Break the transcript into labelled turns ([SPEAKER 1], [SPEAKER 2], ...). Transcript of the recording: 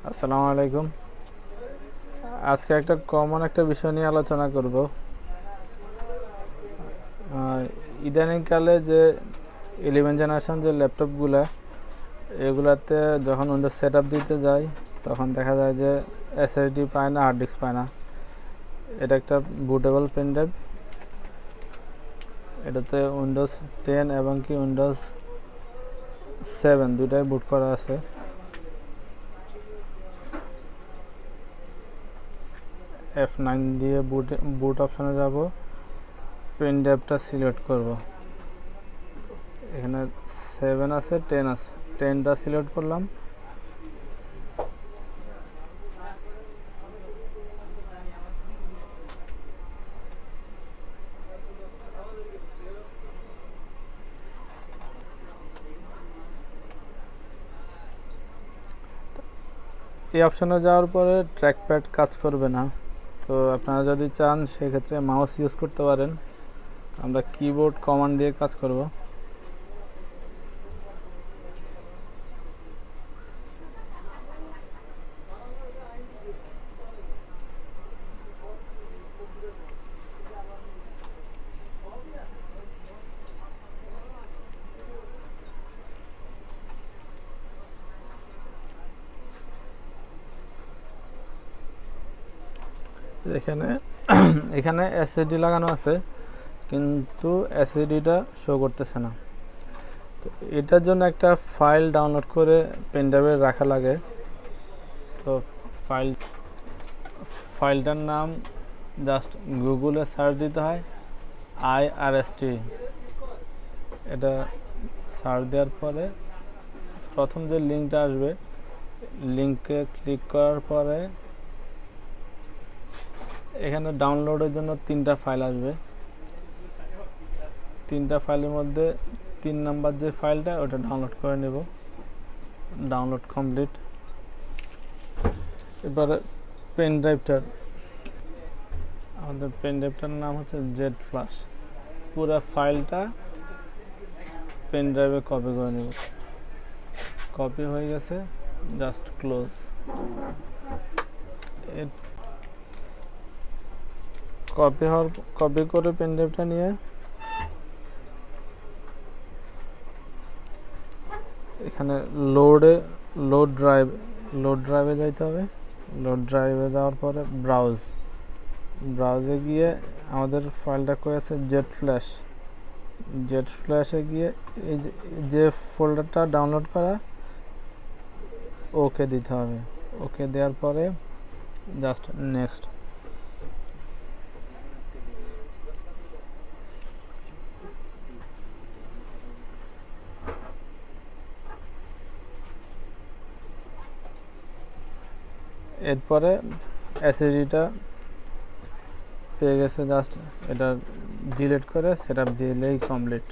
[SPEAKER 1] আসসালামু আলাইকুম। আজকে একটা কমন একটা বিষয় নিয়ে আলোচনা করব। ইদানিংকালে যে 11 জেনারেশন যে ল্যাপটপগুলো, এগুলাতে যখন উইন্ডোজ সেট আপ দিতে যাই তখন দেখা যায় যে এসএসডি পায় না, হার্ড ডিস্ক পায় না। এটা একটা বুটেবল পেন ড্রাইভ। এটাতে উইন্ডোজ 10 এবং কি উইন্ডোজ 7 দুটাই বুট করা আছে। F9 দিয়ে বুট অপশনে যাব, পেন ড্রাইভটা সিলেক্ট করব। এখানে 7 আছে, 10 আছে, 10টা সিলেক্ট করলাম। এই অপশনে যাওয়ার পরে ট্র্যাকপ্যাড কাজ করবে না, তো আপনারা যদি চান সেক্ষেত্রে মাউস ইউজ করতে পারেন। আমরা কিবোর্ড কমান্ড দিয়ে কাজ করব। এখানে এসএসডি লাগানো আছে, কিন্তু এসএসডিটা শো করতেছে না। তো এটার জন্য একটা ফাইল ডাউনলোড করে পেন ড্রাইভে রাখা লাগে। তো ফাইলটার নাম জাস্ট গুগলে সার্চ দিতে হয়, IRST। এটা সার্চ দেওয়ার পরে প্রথম যে লিঙ্কটা আসবে, লিঙ্কে ক্লিক করার পরে এখানে ডাউনলোডের জন্য 3টা ফাইল আসবে। 3টা ফাইলের মধ্যে 3 নাম্বার যে ফাইলটা, ওটা ডাউনলোড করে নেব। Download complete. এবারে আমাদের পেন ড্রাইভটার নাম হচ্ছে জেড ফ্ল্যাশ। পুরো ফাইলটা পেন ড্রাইভে কপি করে নেব। কপি হয়ে গেছে, জাস্ট ক্লোজ। কপি করে পেন ড্রাইভটা নিয়ে এখানে লোড ড্রাইভে যাইতে হবে। লোড ড্রাইভে যাওয়ার পরে ব্রাউজে গিয়ে আমাদের ফাইলটা কই আছে, জেড ফ্ল্যাশে গিয়ে এই যে ফোল্ডারটা ডাউনলোড করা, ওকে দিতে হবে। ওকে দেওয়ার পরে জাস্ট নেক্সট। এরপরে এসএসডিটা পেয়ে গেছে, জাস্ট এটা ডিলিট করে সেটআপ দিলেই কমপ্লিট।